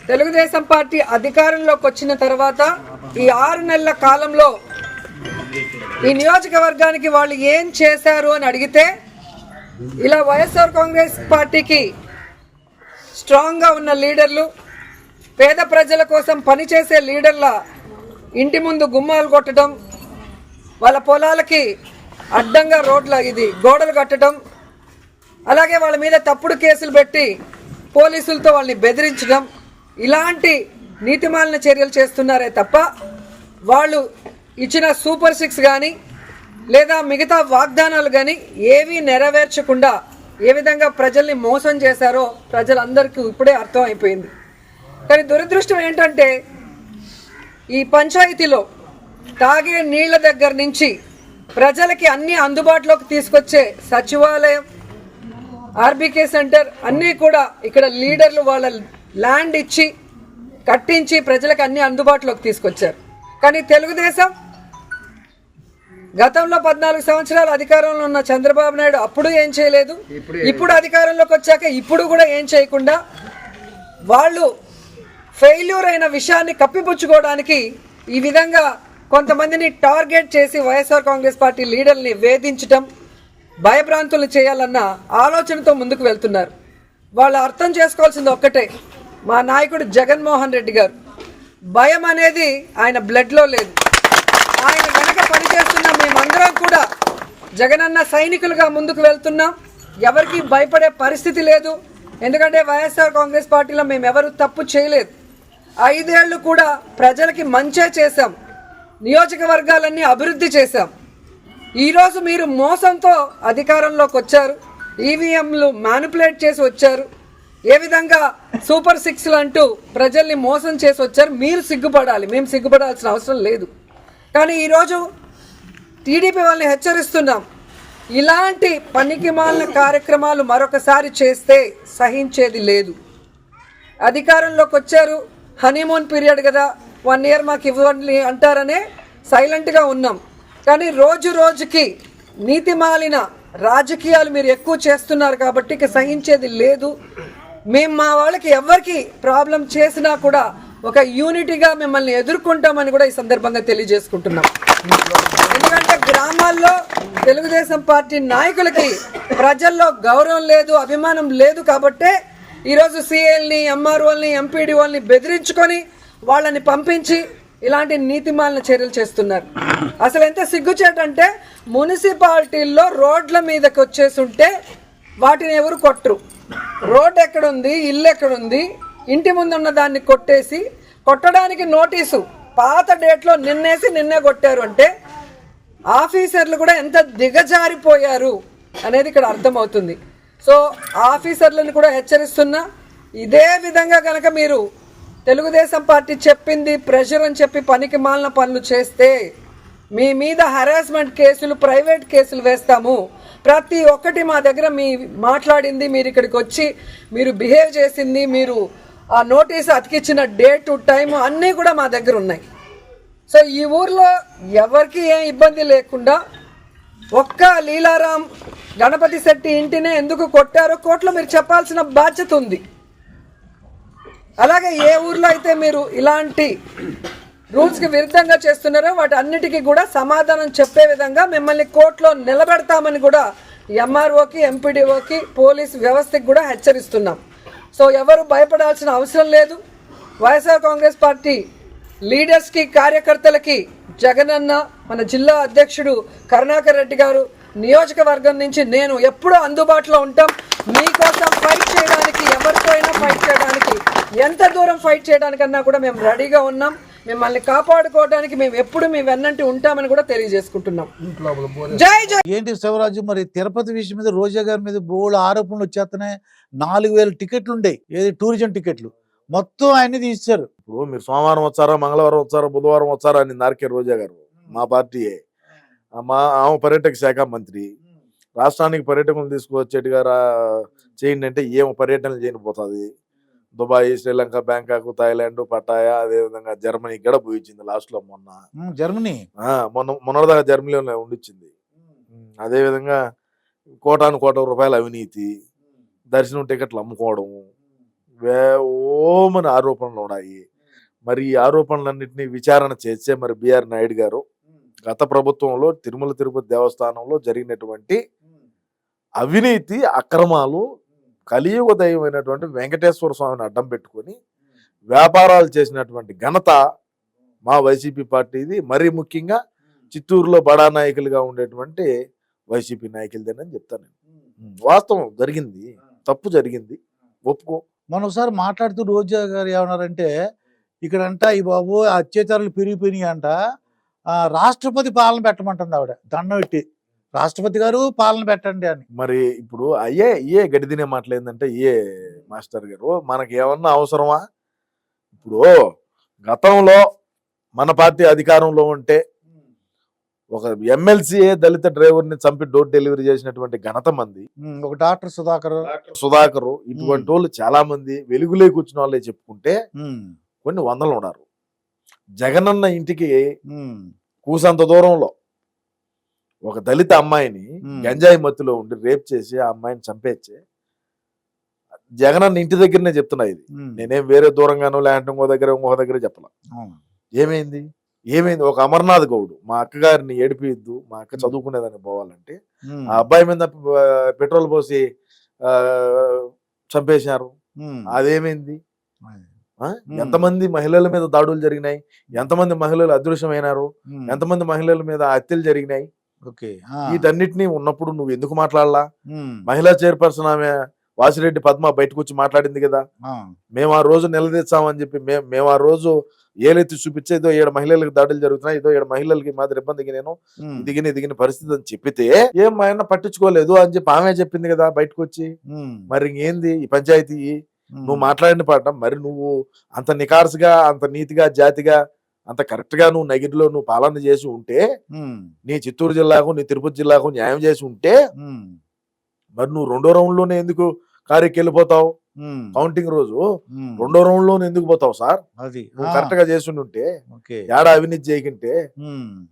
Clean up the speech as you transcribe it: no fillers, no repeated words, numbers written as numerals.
Telugu Desam party అధికారంలోకి వచ్చిన తర్వాత ఈ 6 నెలల కాలంలో ఈ నియోజకవర్గానికి వాళ్ళు ఏం చేశారు అని అడిగితే ఇలా వైఎస్ఆర్ కాంగ్రెస్ పార్టీకి స్ట్రాంగ్గా ఉన్న లీడర్లు, పేద ప్రజల కోసం పనిచేసే లీడర్ల ఇంటి ముందు గుమ్మాలు కొట్టడం, వాళ్ళ పొలాలకి అడ్డంగా గోడలు కట్టడం, అలాగే వాళ్ళ మీద తప్పుడు కేసులు పెట్టి పోలీసులతో వాళ్ళని బెదిరించడం, ఇలాంటి నీతిమాలిన చర్యలు చేస్తున్నారే తప్ప వాళ్ళు ఇచ్చిన సూపర్ 6 కానీ లేదా మిగతా వాగ్దానాలు కానీ ఏవీ నెరవేర్చకుండా ఏ విధంగా ప్రజల్ని మోసం చేశారో ప్రజలందరికీ ఇప్పుడే అర్థం అయిపోయింది. కానీ దురదృష్టం ఏంటంటే ఈ పంచాయతీలో తాగే నీళ్ల దగ్గర నుంచి ప్రజలకి అన్ని అందుబాటులోకి తీసుకొచ్చే సచివాలయం, ఆర్బీకే సెంటర్ అన్నీ కూడా ఇక్కడ లీడర్లు వాళ్ళ ల్యాండ్ ఇచ్చి కట్టించి ప్రజలకు అన్ని అందుబాటులోకి తీసుకొచ్చారు. కానీ తెలుగుదేశం గతంలో 14 సంవత్సరాలు అధికారంలో ఉన్న చంద్రబాబు నాయుడు అప్పుడు ఏం చేయలేదు, ఇప్పుడు అధికారంలోకి వచ్చాక ఇప్పుడు కూడా ఏం చేయకుండా వాళ్ళు ఫెయిల్యూర్ అయిన విషయాన్ని కప్పిపుచ్చుకోవడానికి ఈ విధంగా కొంతమందిని టార్గెట్ చేసి వైఎస్ఆర్ కాంగ్రెస్ పార్టీ లీడర్ని వేధించటం, భయభ్రాంతులు చేయాలన్న ఆలోచనతో ముందుకు వెళ్తున్నారు. వాళ్ళు అర్థం చేసుకోవాల్సింది ఒక్కటే, మా నాయకుడు జగన్మోహన్ రెడ్డి గారు భయం అనేది ఆయన బ్లడ్లో లేదు. ఆయన వెనక పనిచేస్తున్న మేమందరం కూడా జగనన్న సైనికులుగా ముందుకు వెళ్తున్నాం. ఎవరికి భయపడే పరిస్థితి లేదు. ఎందుకంటే వైఎస్ఆర్ కాంగ్రెస్ పార్టీలో మేము ఎవరు తప్పు చేయలేదు. 5 ఏళ్ళు కూడా ప్రజలకి మంచే చేశాం, నియోజకవర్గాలన్నీ అభివృద్ధి చేశాం. ఈరోజు మీరు మోసంతో అధికారంలోకి వచ్చారు, ఈవీఎంలు మ్యానిపులేట్ చేసి వచ్చారు, ఏ విధంగా సూపర్ 6లు అంటూ ప్రజల్ని మోసం చేసి వచ్చారు. మీరు సిగ్గుపడాలి, మేము సిగ్గుపడాల్సిన అవసరం లేదు. కానీ ఈరోజు టీడీపీ వాళ్ళని హెచ్చరిస్తున్నాం, ఇలాంటి పనికిమాలిన కార్యక్రమాలు మరొకసారి చేస్తే సహించేది లేదు. అధికారంలోకి వచ్చారు, హనీమూన్ పీరియడ్ కదా, 1 ఇయర్ మాకు ఇవ్వండి అంటారనే సైలెంట్గా ఉన్నాం. కానీ రోజు రోజుకి నీతిమాలిన రాజకీయాలు మీరు ఎక్కువ చేస్తున్నారు కాబట్టి ఇక సహించేది లేదు. మేము మా వాళ్ళకి ఎవరికి ప్రాబ్లం చేసినా కూడా ఒక యూనిటీగా మిమ్మల్ని ఎదుర్కొంటామని కూడా ఈ సందర్భంగా తెలియజేసుకుంటున్నాం. ఎందుకంటే గ్రామాల్లో తెలుగుదేశం పార్టీ నాయకులకి ప్రజల్లో గౌరవం లేదు, అభిమానం లేదు కాబట్టే ఈరోజు సీఎల్ని, ఎంఆర్ఓల్ని, ఎంపీడీఓల్ని బెదిరించుకొని వాళ్ళని పంపించి ఇలాంటి నీతిమాలిన చర్యలు చేస్తున్నారు. అసలు ఎంత సిగ్గుచేటంటే మున్సిపాలిటీల్లో రోడ్ల మీదకి వచ్చేస్తుంటే వాటిని ఎవరు కొట్టరు. రోడ్ ఎక్కడుంది, ఇల్లు ఎక్కడుంది, ఇంటి ముందు ఉన్న దాన్ని కొట్టడానికి నోటీసు పాత డేట్లో నిన్నే కొట్టారు అంటే ఆఫీసర్లు కూడా ఎంత దిగజారిపోయారు అనేది ఇక్కడ అర్థమవుతుంది. సో ఆఫీసర్లను కూడా హెచ్చరిస్తున్నా, ఇదే విధంగా కనుక మీరు తెలుగుదేశం పార్టీ చెప్పింది ప్రెషర్ అని చెప్పి పనికి మాలిన పనులు చేస్తే మీ మీద హరాస్మెంట్ కేసులు, ప్రైవేట్ కేసులు వేస్తాము. ప్రతి ఒక్కటి మా దగ్గర మీ మాట్లాడింది, మీరు ఇక్కడికి వచ్చి మీరు బిహేవ్ చేసింది, మీరు ఆ నోటీసు అతికిచ్చిన డేటు, టైము అన్నీ కూడా మా దగ్గర ఉన్నాయి. సో ఈ ఊర్లో ఎవరికి ఏం ఇబ్బంది లేకుండా ఒక్క లీలారాం గణపతి శెట్టి ఇంటినే ఎందుకు కొట్టారో కోర్టులో మీరు చెప్పాల్సిన బాధ్యత ఉంది. అలాగే ఏ ఊర్లో అయితే మీరు ఇలాంటి రూల్స్కి విరుద్ధంగా చేస్తున్నారో వాటి అన్నిటికీ కూడా సమాధానం చెప్పే విధంగా మిమ్మల్ని కోర్టులో నిలబెడతామని కూడా ఎంఆర్ఓకి, ఎంపీడీఓకి, పోలీస్ వ్యవస్థకి కూడా హెచ్చరిస్తున్నాం. సో ఎవరు భయపడాల్సిన అవసరం లేదు. వైఎస్ఆర్ కాంగ్రెస్ పార్టీ లీడర్స్కి, కార్యకర్తలకి జగనన్న, మన జిల్లా అధ్యక్షుడు కరుణాకర్ రెడ్డి గారు, నియోజకవర్గం నుంచి నేను ఎప్పుడూ అందుబాటులో ఉంటాం. మీకోసం ఫైట్ చేయడానికి, ఎవరితో అయినా ఫైట్ చేయడానికి, ఎంత దూరం ఫైట్ చేయడానికన్నా కూడా మేము రెడీగా ఉన్నాం. మిమ్మల్ని కాపాడుకోవడానికి మేము ఎప్పుడు మీ వెన్నంటి ఉంటామని కూడా తెలియజేసుకుంటున్నాం. జై జై. ఏంటి శివరాజు, మరి తిరుపతి విషయం మీద రోజా గారి మీద బోల్డ్ ఆరోపణలు వచ్చేస్తున్నాయి. 4000 టికెట్లు ఉండేవి, ఏది టూరిజం టికెట్లు, మొత్తం ఆయన్ని తీశారు. ఇప్పుడు మీరు సోమవారం వచ్చారా, మంగళవారం వచ్చారా, బుధవారం వచ్చారా అని నార్కే రోజా గారు మా పార్టీయే. ఆమె పర్యాటక శాఖ మంత్రి, రాష్ట్రానికి పర్యాటకులు తీసుకువచ్చేట్టుగా చేయండి అంటే ఏమో పర్యటనలు చేయనిపోతుంది. Dubai, Sri Lanka, Bangkok, Thailand, Pattaya, అదేవిధంగా జర్మనీ కూడా పోయించింది లాస్ట్ లో. జర్మనీ మొన్నదాకా జర్మనీలో ఉండిచ్చింది. అదేవిధంగా కోటాను కోట్ల రూపాయల అవినీతి, దర్శనం టికెట్లు అమ్ముకోవడము, ఓమని ఆరోపణలు ఉన్నాయి. మరి ఈ ఆరోపణలన్నింటినీ విచారణ చేస్తే మరి బిఆర్ నాయుడు గారు గత ప్రభుత్వంలో తిరుమల తిరుపతి దేవస్థానంలో జరిగినటువంటి అవినీతి అక్రమాలు కలియుగ దైవమైనటువంటి వెంకటేశ్వర స్వామిని అడ్డం పెట్టుకొని వ్యాపారాలు చేసినటువంటి ఘనత మా వైసీపీ పార్టీది. మరీ ముఖ్యంగా చిత్తూరులో బడా నాయకులుగా ఉండేటువంటి వైసీపీ నాయకులదేనని చెప్తాను నేను. వాస్తవం జరిగింది, తప్పు జరిగింది, ఒప్పుకో. మనం ఒకసారి మాట్లాడుతూ రోజా గారు ఏమన్నారంటే ఇక్కడంట ఈ బాబు అత్యాచారాలు పెరిగిపోయినాయి అంట, రాష్ట్రపతి పాలన పెట్టమంటుంది ఆవిడ దండం పెట్టి, రాష్ట్రపతి గారు పాలన పెట్టండి అని. మరి ఇప్పుడు అయ్యే గడిదినే మాట్లాడిందంటే మాస్టర్ గారు మనకి ఏమన్నా అవసరమా? ఇప్పుడు గతంలో మన పార్టీ అధికారంలో ఉంటే ఒక ఎమ్మెల్సీ దళిత డ్రైవర్ని చంపి డోర్ డెలివరీ చేసినటువంటి ఘనత మంది. ఒక డాక్టర్ సుధాకర్ ఇటువంటి వాళ్ళు చాలా మంది వెలుగులే కూర్చున్న వాళ్ళే చెప్పుకుంటే కొన్ని వందలు ఉన్నారు. జగనన్న ఇంటికి కూసంత దూరంలో ఒక దళిత అమ్మాయిని గంజాయి మత్తులో ఉండి రేప్ చేసి ఆ అమ్మాయిని చంపేచ్చే జగనన్న ఇంటి దగ్గరనే చెప్తున్నా. ఇది నేనేం వేరే దూరంగానో లేదంటే ఇంకో దగ్గర చెప్పలా. ఏమైంది? ఒక అమర్నాథ్ గౌడ్ మా అక్కగారిని ఏడిపియద్దు, మా అక్క చదువుకునేదాన్ని పోవాలంటే ఆ అబ్బాయి మీద పెట్రోల్ పోసి చంపేశారు. అదేమైంది? ఎంతమంది మహిళల మీద దాడులు జరిగినాయి, ఎంతమంది మహిళలు అదృశ్యమైనారు, ఎంతమంది మహిళల మీద హత్యలు జరిగినాయి. వీటన్నిటినీ ఉన్నప్పుడు నువ్వు ఎందుకు మాట్లాడలా? మహిళా చైర్పర్సన్ ఆమె వాసిరెడ్డి పద్మ బయటకు వచ్చి మాట్లాడింది కదా, మేము ఆ రోజు నిలదీస్తామని చెప్పి. మేము ఆ రోజు ఏలెత్తి చూపించే ఏదో 7 మహిళలకు దాడులు జరుగుతున్నాయి, ఏదో 7 మహిళలకి మాదిరి ఇబ్బందికి నేను దిగిన పరిస్థితి అని చెప్పితే ఏం మా ఆయన పట్టించుకోలేదు అని చెప్పి ఆమె చెప్పింది కదా బయటకు వచ్చి. మరి ఇంకేంది ఈ పంచాయతీ? నువ్వు మాట్లాడిన పాట మరి నువ్వు అంత నికార్సుగా, అంత నీతిగా, జాతిగా, అంత కరెక్ట్ గా నువ్వు నగిరిలో నువ్వు పాలన చేసి ఉంటే, నీ చిత్తూరు జిల్లాకు నీ తిరుపతి జిల్లాకు న్యాయం చేసి ఉంటే, మరి నువ్వు 2వ రౌండ్ లోనే ఎందుకు కారెక్కి వెళ్ళిపోతావు? కౌంటింగ్ రోజు 2వ రౌండ్ లోనే ఎందుకు పోతావు సార్? నువ్వు కరెక్ట్ గా చేసి ఉంటే, ఏడా అవినీతి చేయకుంటే